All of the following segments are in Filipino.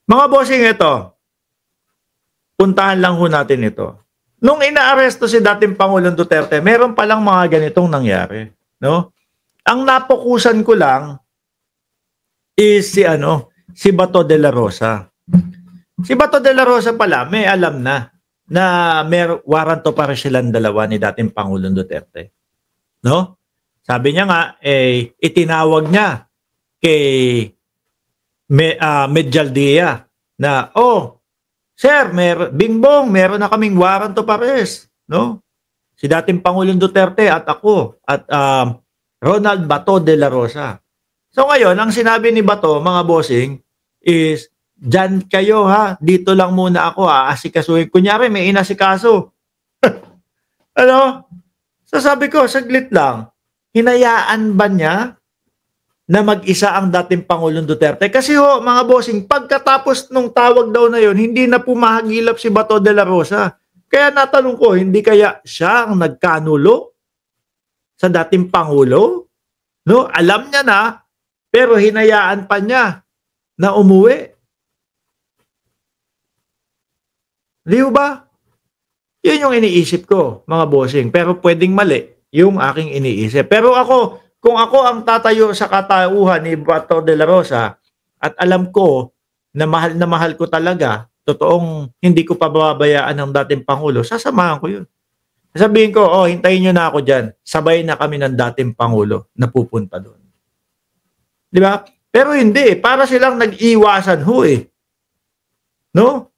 Mga bossing, ito, puntahan lang ho natin ito. Nung inaaresto si dating Pangulong Duterte, meron palang mga ganitong nangyari, no? Ang napokusan ko lang is si Bato de la Rosa. Si Bato de la Rosa pala, may alam na may warrant of arrest silang dalawa ni dating Pangulong Duterte. No? Sabi niya nga, itinawag niya kay Medjaldia na, sir, Bingbong, meron na kaming warrant of arrest. No? Si dating Pangulong Duterte at ako at Ronald Bato de la Rosa. So ngayon, ang sinabi ni Bato, mga bossing, is, dyan kayo ha, dito lang muna ako asikasuhin. Kunyari, may inasikaso. Ano? So sabi ko, saglit lang, hinayaan ba niya na mag-isa ang dating Pangulong Duterte? Kasi ho, mga bossing, pagkatapos nung tawag daw na yon, hindi na pumahagilap si Bato de la Rosa. Kaya natanong ko, hindi kaya siya ang nagkanulo sa dating Pangulo? No? Alam niya na, pero hinayaan pa niya na umuwi. Di ba? Yun yung iniisip ko, mga bossing. Pero pwedeng mali yung aking iniisip. Pero ako, kung ako ang tatayo sa katauhan ni Bato de la Rosa at alam ko na mahal ko talaga, totoong hindi ko pababayaan ng dating Pangulo, sasamahan ko yun. Sabihin ko, hintayin nyo na ako dyan. Sabay na kami ng dating Pangulo na pupunta doon. Di ba? Pero hindi. Para silang nag-iwasan ho eh. No?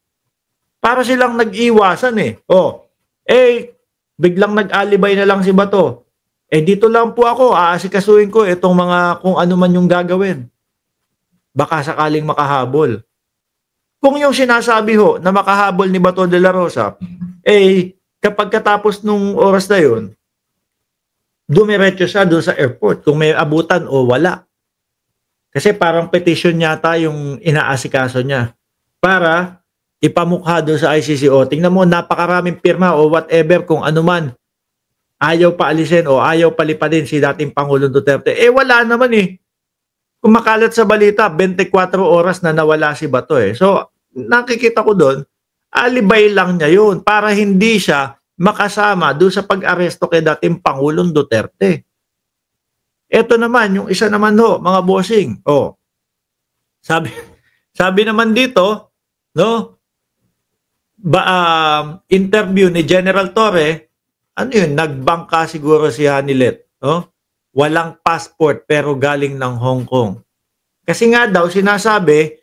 Para silang nag-iwasan eh. Biglang nag-alibay na lang si Bato. Dito lang po ako, aasikasuhin ko itong mga kung ano man yung gagawin. Baka sakaling makahabol. Kung yung sinasabi ho na makahabol ni Bato de la Rosa, kapag katapos nung oras na yun, dumiretso siya doon sa airport kung may abutan o wala. Kasi parang petition yata yung inaasikaso niya para ipamukha doon sa ICC. Tingnan mo, napakaraming pirma o whatever kung ano man. Ayaw paalisin o ayaw palipadin si dating Pangulong Duterte. Wala naman eh. Kung makalat sa balita, 24 oras na nawala si Bato eh. So, nakikita ko doon, alibay lang niya yun para hindi siya makasama doon sa pag-aresto kay dating Pangulong Duterte. Ito naman, yung isa naman ho, mga bossing. Sabi naman dito, no? Interview ni General Torre, nagbangka siguro si Hanilet, no? Walang passport pero galing ng Hong Kong. Kasi nga daw sinasabi,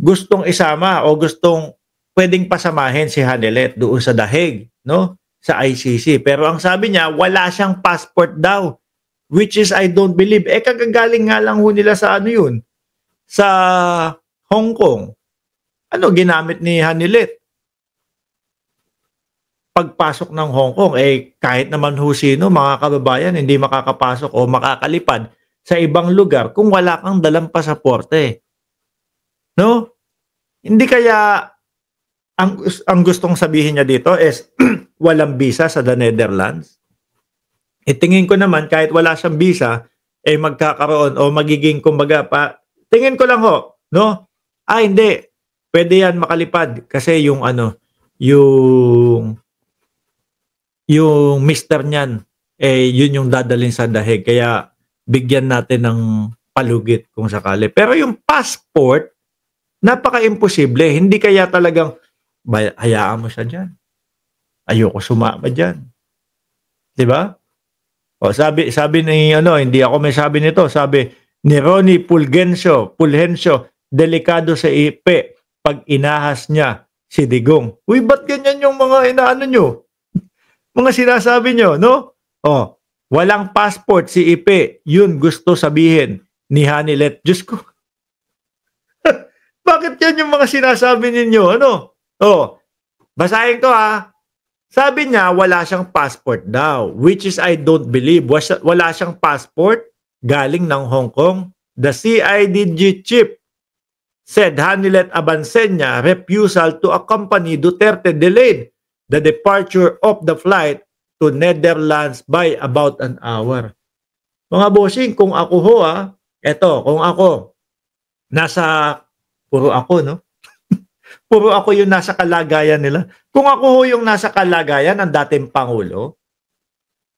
gustong isama o gustong pwedeng pasamahin si Hanilet doon sa The Hague, no? Sa ICC. Pero ang sabi niya, wala siyang passport daw. Which is I don't believe. Kagagaling nga lang ho nila sa sa Hong Kong. Ano ginamit ni Hanilet? Pagpasok ng Hong Kong, kahit naman ho sino, mga kababayan, hindi makakapasok o makakalipad sa ibang lugar kung wala kang dalang pasaporte. No? Hindi kaya ang gustong sabihin niya dito is walang visa sa the Netherlands? Tingin ko naman kahit wala siyang visa, magkakaroon o magiging kumbaga tingin ko lang ho, no? Hindi. Pwede yan makalipad kasi yung mister niyan, yun yung dadalhin sa The Hague. Kaya bigyan natin ng palugit kung sakali. Pero yung passport, napaka-imposible. Hindi kaya talagang, hayaan mo siya dyan. Ayoko sumama dyan. Diba? Sabi ni hindi ako may sabi nito, sabi ni Ronnie Fulgencio, delikado sa ipe pag inahas niya si Digong. Uy, ba't ganyan yung mga inaano nyo? Mga sinasabi nyo, no? Walang passport si Ipe, yun gusto sabihin ni Hanilet. Diyos ko. Bakit yan yung mga sinasabi ninyo? Basahin ko ha. Sabi niya, wala siyang passport daw, which is I don't believe. Wala siyang passport galing ng Hong Kong. The CIDG chief said Hanilet Abansenya refusal to accompany Duterte delayed the departure of the flight to Netherlands by about an hour. Mga bossing, kung ako ho kung ako nasa puro ako, no? Puro ako yung nasa kalagayan nila. Kung ako ho yung nasa kalagayan ng dating Pangulo,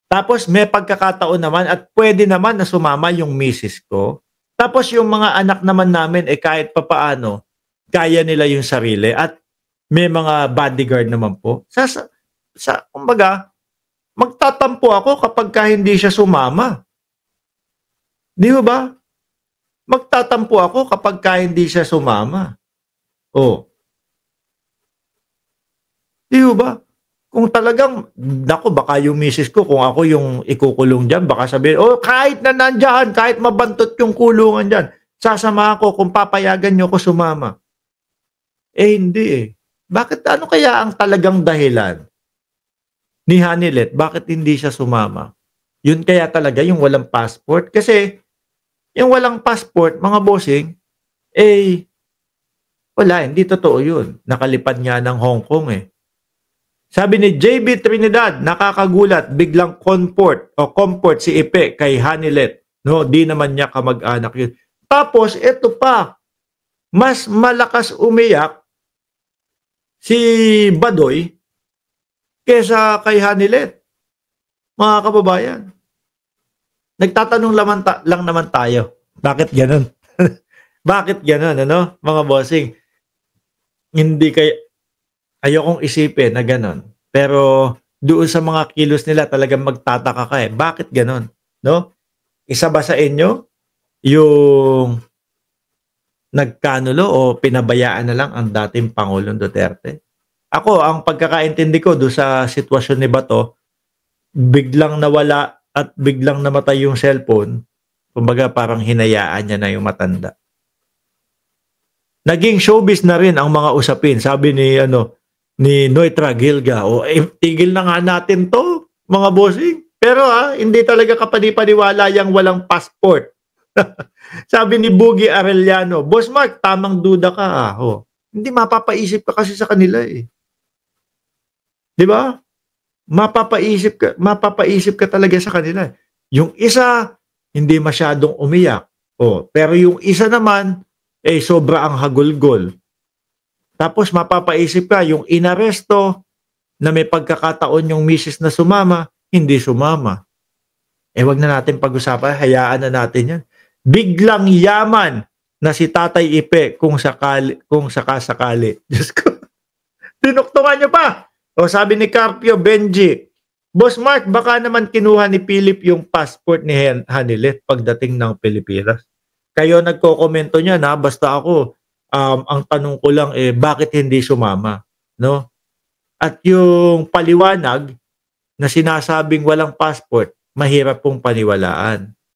tapos may pagkakataon naman at pwede naman na sumama yung misis ko, tapos yung mga anak naman namin kahit papaano, kaya nila yung sarili at may mga bodyguard naman po. Kumbaga, magtatampo ako kapag hindi siya sumama. Di ba? Magtatampo ako kapag hindi siya sumama. Oh. Di ba? Kung talagang, naku, baka yung misis ko, kung ako yung ikukulong dyan, baka sabihin, kahit na nandyan, kahit mabantot yung kulungan dyan, sasama ako kung papayagan nyo ko sumama. Hindi eh. Bakit, ano kaya ang talagang dahilan ni Hanilet? Bakit hindi siya sumama? Yun kaya talaga yung walang passport? Kasi, yung walang passport, mga bossing, wala, hindi totoo yun. Nakalipad nga ng Hong Kong eh. Sabi ni JB Trinidad, nakakagulat, biglang comfort si Ipe kay Hanilet. No, di naman niya kamag-anak yun. Tapos, ito pa, mas malakas umiyak si Badoy kesa kay Hanilet. Mga kababayan. Nagtatanong lang naman tayo. Bakit ganun? Bakit ganun, ano? Mga bossing. Hindi ayokong isipin na ganon. Pero doon sa mga kilos nila talagang magtataka ka eh. Bakit ganon? No? Isa ba sa inyo yung nagkanulo o pinabayaan na lang ang dating Pangulong Duterte? Ako, ang pagkakaintindi ko doon sa sitwasyon ni Bato, biglang nawala at biglang namatay yung cellphone. Kumbaga parang hinayaan niya na yung matanda. Naging showbiz na rin ang mga usapin. Sabi ni Noitra Gilga, tigil na nga natin to, mga bossing. Pero hindi talaga kapani-paniwala yung walang passport. Sabi ni Boogie Arellano, Boss Mark, tamang duda ka. Hindi mapapaisip ka kasi sa kanila eh. 'Di ba? Mapapaisip ka talaga sa kanila. Yung isa, hindi masyadong umiyak. Pero yung isa naman, sobra ang hagulgol. Tapos mapapaisip ka, yung inaresto na may pagkakataon yung misis na sumama, hindi sumama. Wag na natin pag-usapan, hayaan na natin yan. Biglang yaman na si Tatay Ipe kung sakasakali. Diyos ko, tinuktungan nyo pa. Sabi ni Carpio Benji, Boss Mark, baka naman kinuha ni Philip yung passport ni Hanilet pagdating ng Pilipinas. Kayo nagko-komento niya na basta ako, ang tanong ko lang bakit hindi sumama, no? At yung paliwanag na sinasabing walang passport, mahirap pong paniwalaan.